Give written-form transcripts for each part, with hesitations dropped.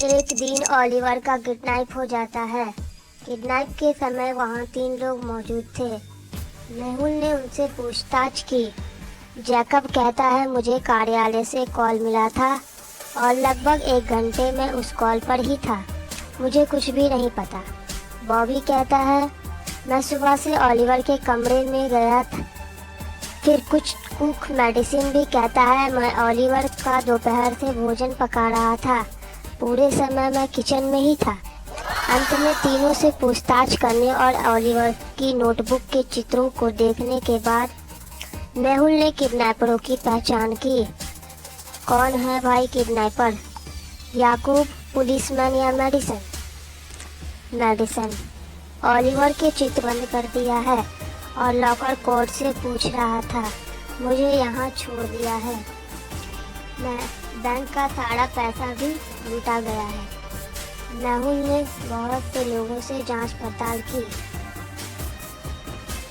एक दिन ओलिवर का किडनैप हो जाता है। किडनैप के समय वहाँ 3 लोग मौजूद थे। मेहुल ने उनसे पूछताछ की। जैकब कहता है मुझे कार्यालय से कॉल मिला था और लगभग 1 घंटे में उस कॉल पर ही था, मुझे कुछ भी नहीं पता। बॉबी कहता है मैं सुबह से ओलिवर के कमरे में गया था, फिर कुछ कुक मेडिसिन भी कहता है मैं ओलिवर का दोपहर से भोजन पका रहा था, पूरे समय मैं किचन में ही था। अंत में तीनों से पूछताछ करने और ओलिवर की नोटबुक के चित्रों को देखने के बाद मेहुल ने किडनैपरों की पहचान की। कौन है भाई किडनैपर? याकूब, पुलिसमैन या मेडिसन? मेडिसन। ओलिवर के चित्र बंद कर दिया है और लॉकर कोड से पूछ रहा था, मुझे यहाँ छोड़ दिया है। मैं बैंक का सारा पैसा भी लूटा गया है। मेहुल ने बहुत से लोगों से जांच पड़ताल की।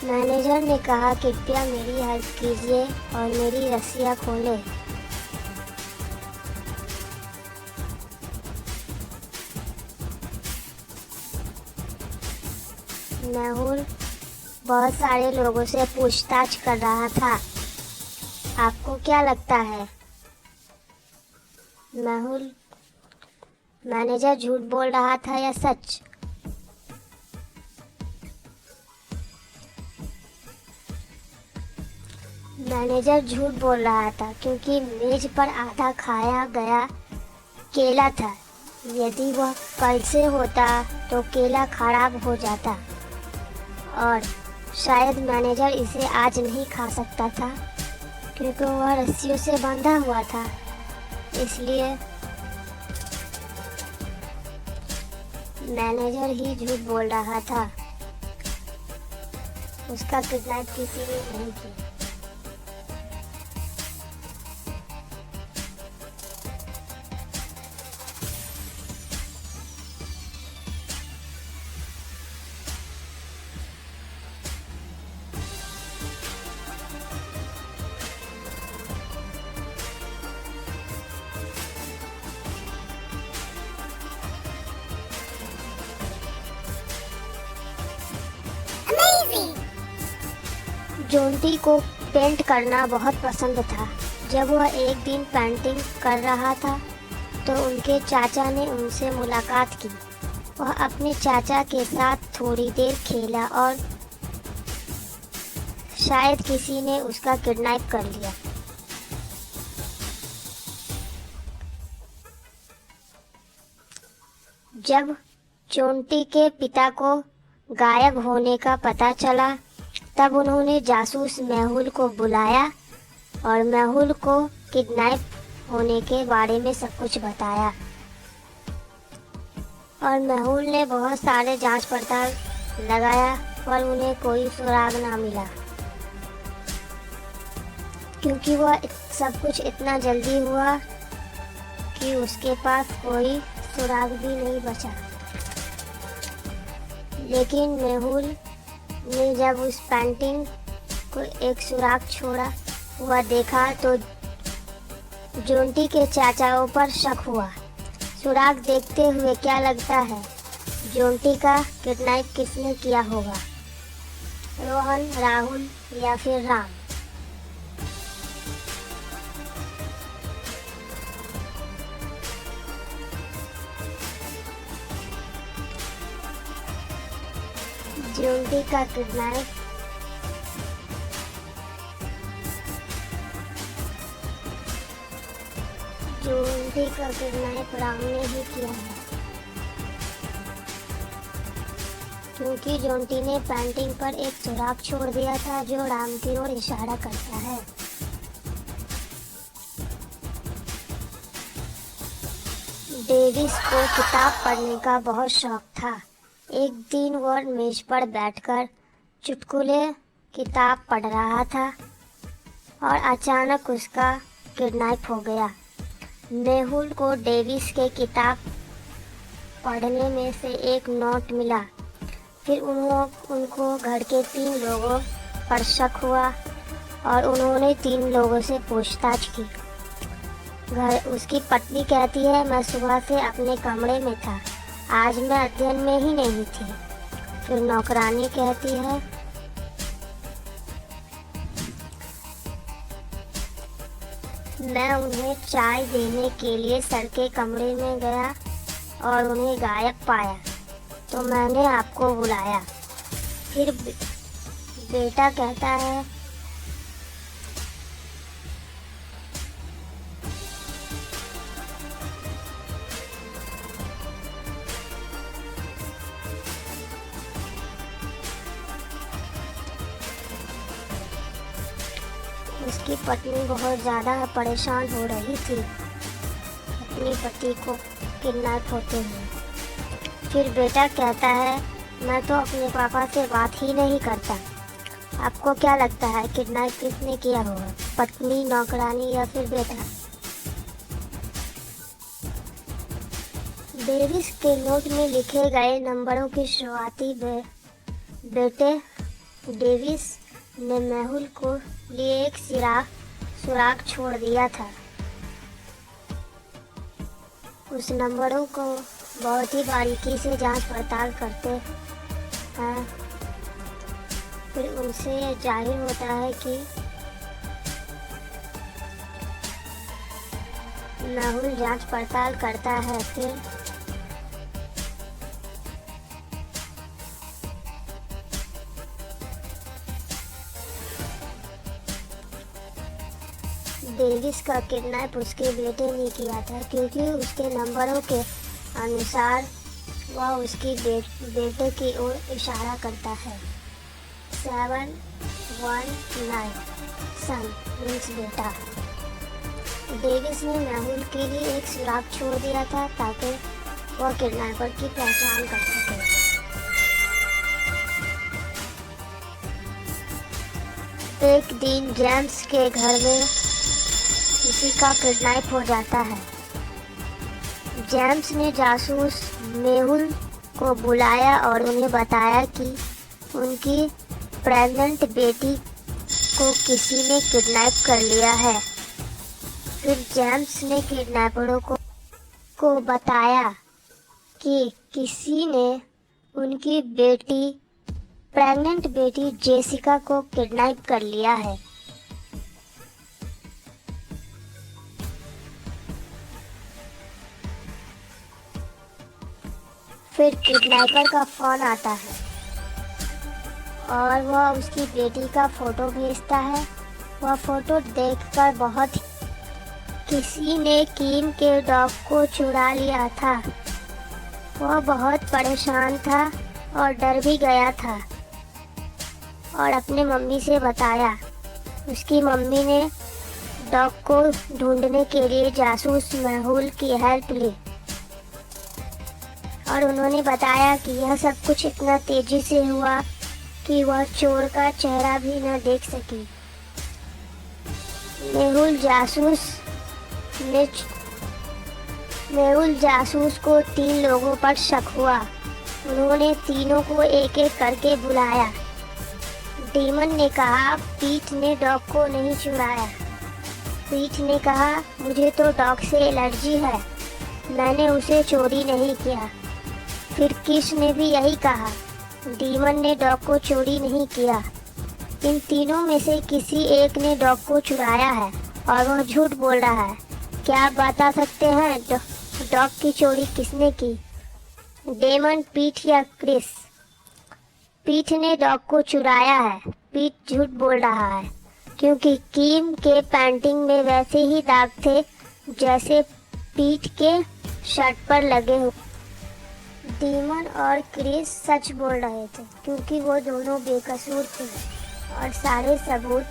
मैनेजर ने कहा कृपया मेरी हेल्प कीजिए और मेरी रस्सियाँ खोलें। मेहुल बहुत सारे लोगों से पूछताछ कर रहा था। आपको क्या लगता है? मेहुल, मैनेजर झूठ बोल रहा था या सच? मैनेजर झूठ बोल रहा था क्योंकि मेज पर आधा खाया गया केला था। यदि वह कल से होता तो केला खराब हो जाता और शायद मैनेजर इसे आज नहीं खा सकता था क्योंकि वह रस्सियों से बंधा हुआ था। इसलिए मैनेजर ही झूठ बोल रहा था। उसका किडनैप किसी ने नहीं किया। जोंटी को पेंट करना बहुत पसंद था। जब वह एक दिन पेंटिंग कर रहा था तो उनके चाचा ने उनसे मुलाकात की। वह अपने चाचा के साथ थोड़ी देर खेला और शायद किसी ने उसका किडनैप कर लिया। जब जोंटी के पिता को गायब होने का पता चला तब उन्होंने जासूस मेहुल को बुलाया और मेहुल को किडनैप होने के बारे में सब कुछ बताया। और मेहुल ने बहुत सारे जांच पड़ताल लगाया पर उन्हें कोई सुराग ना मिला क्योंकि वह सब कुछ इतना जल्दी हुआ कि उसके पास कोई सुराग भी नहीं बचा। लेकिन मेहुल ने जब उस पेंटिंग को एक सुराग छोड़ा हुआ देखा तो जोंटी के चाचाओं पर शक हुआ। सुराग देखते हुए क्या लगता है जोंटी का किडनैप किसने किया होगा? रोहन, राहुल या फिर राम? जोंटी का किडनैप राम ने ही किया है क्योंकि जोंटी ने पेंटिंग पर एक सुराग छोड़ दिया था जो राम की ओर इशारा करता है। डेविस को किताब पढ़ने का बहुत शौक था। एक दिन वह मेज पर बैठकर चुटकुले किताब पढ़ रहा था और अचानक उसका किडनैप हो गया। मेहुल को डेविस के किताब पढ़ने में से एक नोट मिला। फिर उनको घर के 3 लोगों पर शक हुआ और उन्होंने 3 लोगों से पूछताछ की। घर उसकी पत्नी कहती है, मैं सुबह से अपने कमरे में था, आज मैं अध्ययन में ही नहीं थी। फिर नौकरानी कहती है, मैं उन्हें चाय देने के लिए सर के कमरे में गया और उन्हें गायब पाया, तो मैंने आपको बुलाया। फिर बेटा कहता है, उसकी पत्नी बहुत ज़्यादा परेशान हो रही थी अपने पति को किडनैप होते हुए। फिर बेटा कहता है, मैं तो अपने पापा से बात ही नहीं करता। आपको क्या लगता है किडनैप किसने किया होगा, पत्नी, नौकरानी या फिर बेटा? डेविस के नोट में लिखे गए नंबरों की शुरुआती बेटे डेविस ने मेहुल को लिए एक सुराग छोड़ दिया था। उस नंबरों को बहुत ही बारीकी से जांच पड़ताल करते हैं। फिर उनसे यह जाहिर होता है कि मेहुल जांच पड़ताल करता है। फिर डेविस का किडनैप उसके बेटे ने किया था, क्योंकि उसके नंबरों के अनुसार वह उसकी बेटे की ओर इशारा करता है। 719 सन मीन्स बेटा। डेविस ने मेहुल के लिए एक सुराग छोड़ दिया था ताकि वह किडनैपर की पहचान कर सके। एक दिन जेम्स के घर में किसी का किडनैप हो जाता है। जेम्स ने जासूस मेहुल को बुलाया और उन्हें बताया कि उनकी प्रेग्नेंट बेटी को किसी ने किडनैप कर लिया है। फिर जेम्स ने किडनैपरों को बताया कि किसी ने उनकी प्रेग्नेंट बेटी जेसिका को किडनैप कर लिया है। फिर किडनैपर का फोन आता है और वह उसकी बेटी का फोटो भेजता है। वह फोटो देखकर किसी ने किम के डॉग को चुरा लिया था। वह बहुत परेशान था और डर भी गया था और अपने मम्मी से बताया। उसकी मम्मी ने डॉग को ढूंढने के लिए जासूस मेहुल की हेल्प ली और उन्होंने बताया कि यह सब कुछ इतना तेजी से हुआ कि वह चोर का चेहरा भी न देख सकी। मेहुल जासूस को 3 लोगों पर शक हुआ। उन्होंने तीनों को एक एक करके बुलाया। डीमन ने कहा, पीट ने डॉग को नहीं चुराया। पीट ने कहा, मुझे तो डॉग से एलर्जी है, मैंने उसे चोरी नहीं किया। फिर किश ने भी यही कहा, डीमन ने डॉग को चोरी नहीं किया। इन तीनों में से किसी एक ने डॉग को चुराया है और वह झूठ बोल रहा है। क्या आप बता सकते हैं डॉग की चोरी किसने की, डेमन, पीट या क्रिस? पीट ने डॉग को चुराया है। पीट झूठ बोल रहा है क्योंकि किम के पेंटिंग में वैसे ही दाग थे जैसे पीट के शर्ट पर लगे हो। डीमन और क्रिस सच बोल रहे थे क्योंकि वो दोनों बेकसूर थे और सारे सबूत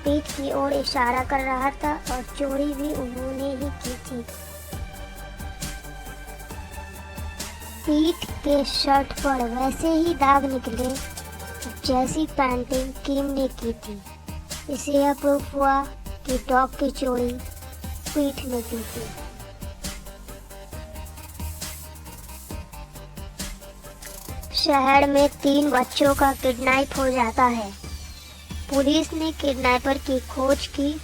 पीट की ओर इशारा कर रहा था और चोरी भी उन्होंने ही की थी। पीट के शर्ट पर वैसे ही दाग निकले जैसी पेंटिंग किम ने की थी। इससे यह प्रूफ हुआ कि डॉग की चोरी पीट ने की थी। शहर में 3 बच्चों का किडनैप हो जाता है। पुलिस ने किडनैपर की खोज की।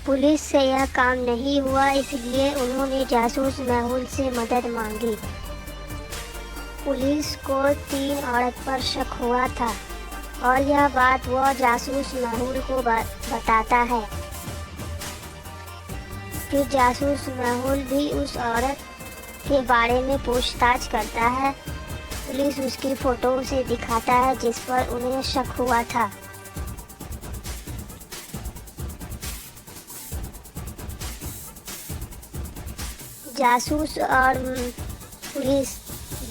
पुलिस से यह काम नहीं हुआ, इसलिए उन्होंने जासूस मेहुल से मदद मांगी। पुलिस को 3 औरत पर शक हुआ था और यह बात वह जासूस मेहुल को बताता है। फिर जासूस मेहुल भी उस औरत के बारे में पूछताछ करता है। पुलिस उसकी फोटो उसे दिखाता है जिस पर उन्हें शक हुआ था। जासूस और पुलिस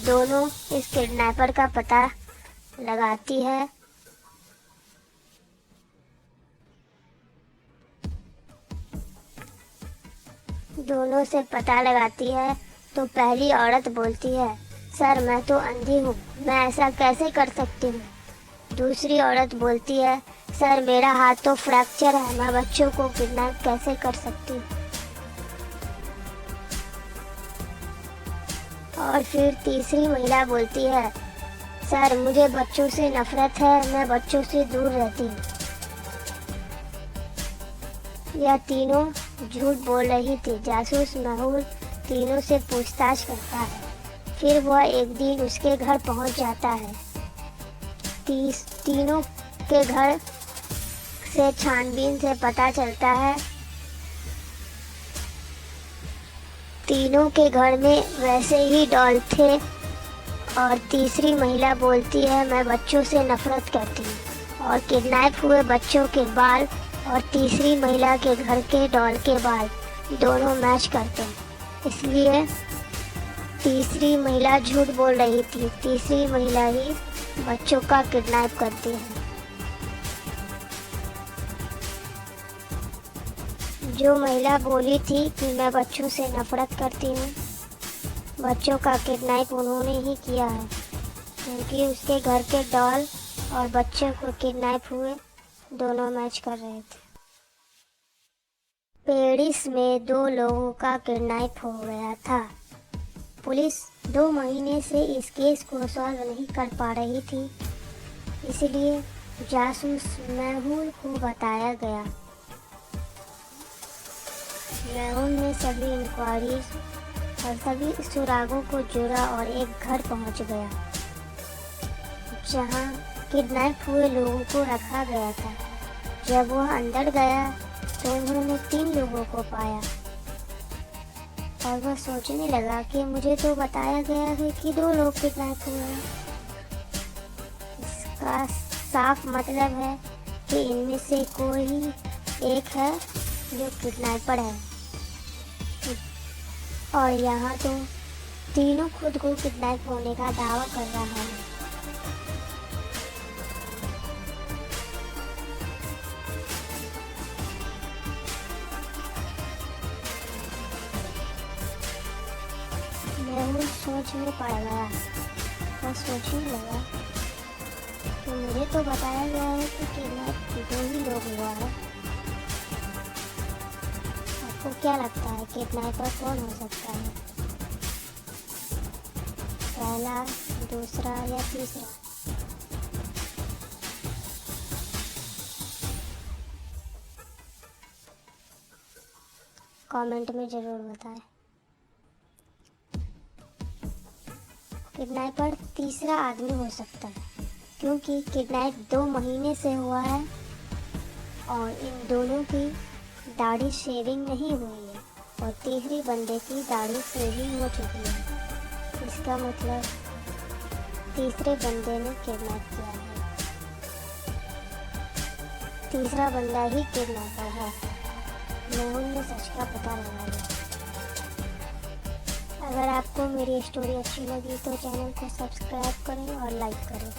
दोनों इस किडनैपर का पता लगाती है। दोनों से पता लगाती है तो पहली औरत बोलती है, सर मैं तो अंधी हूँ, मैं ऐसा कैसे कर सकती हूँ। दूसरी औरत बोलती है, सर मेरा हाथ तो फ्रैक्चर है, मैं बच्चों को किडनैप कैसे कर सकती हूँ। और फिर तीसरी महिला बोलती है, सर मुझे बच्चों से नफरत है, मैं बच्चों से दूर रहती हूँ। यह तीनों झूठ बोल रही थी। जासूस मेहुल तीनों से पूछताछ करता है। फिर वह एक दिन उसके घर पहुंच जाता है। तीनों के घर से छानबीन से पता चलता है तीनों के घर में वैसे ही डॉल थे। और तीसरी महिला बोलती है, मैं बच्चों से नफरत करती हूँ। और किडनैप हुए बच्चों के बाल और तीसरी महिला के घर के डॉल के बाल दोनों मैच करते हैं, इसलिए तीसरी महिला झूठ बोल रही थी। तीसरी महिला ही बच्चों का किडनैप करती है। जो महिला बोली थी कि मैं बच्चों से नफरत करती हूँ, बच्चों का किडनैप उन्होंने ही किया है, क्योंकि उसके घर के डॉल और बच्चों को किडनैप हुए दोनों मैच कर रहे थे। पेरिस में 2 लोगों का किडनैप हो गया था। पुलिस 2 महीने से इस केस को सॉल्व नहीं कर पा रही थी, इसलिए जासूस मेहुल को बताया गया। मेहुल ने सभी इंक्वायरीज और सभी सुरागों को जोड़ा और एक घर पहुंच गया जहां किडनैप हुए लोगों को रखा गया था। जब वह अंदर गया तो उन्होंने 3 लोगों को पाया और वह सोचने लगा कि मुझे तो बताया गया है कि 2 लोग किडनैप हुए हैं। इसका साफ मतलब है कि इनमें से कोई एक है जो किडनैपर है। और यहाँ तो तीनों खुद को किडनैप होने का दावा कर रहा है। मेहुल सोच में पड़ गया। वह सोचने लगा कि मुझे तो बताया गया है कि किडनैप 2 ही लोग हुआ है। आपको क्या लगता है किडनैपर कौन हो सकता है? पहला, दूसरा या तीसरा? कमेंट में ज़रूर बताएं। किडनैपर तीसरा आदमी हो सकता है क्योंकि किडनैप 2 महीने से हुआ है और इन दोनों की दाढ़ी शेविंग नहीं हुई है और तीसरी बंदे की दाढ़ी शेविंग हो चुकी है। इसका मतलब तीसरे बंदे ने किडनैप किया है। तीसरा बंदा ही किडनैपर है। मेहुल ने सच का पता लगा लिया। अगर आपको मेरी स्टोरी अच्छी लगी तो चैनल को सब्सक्राइब करें और लाइक करें।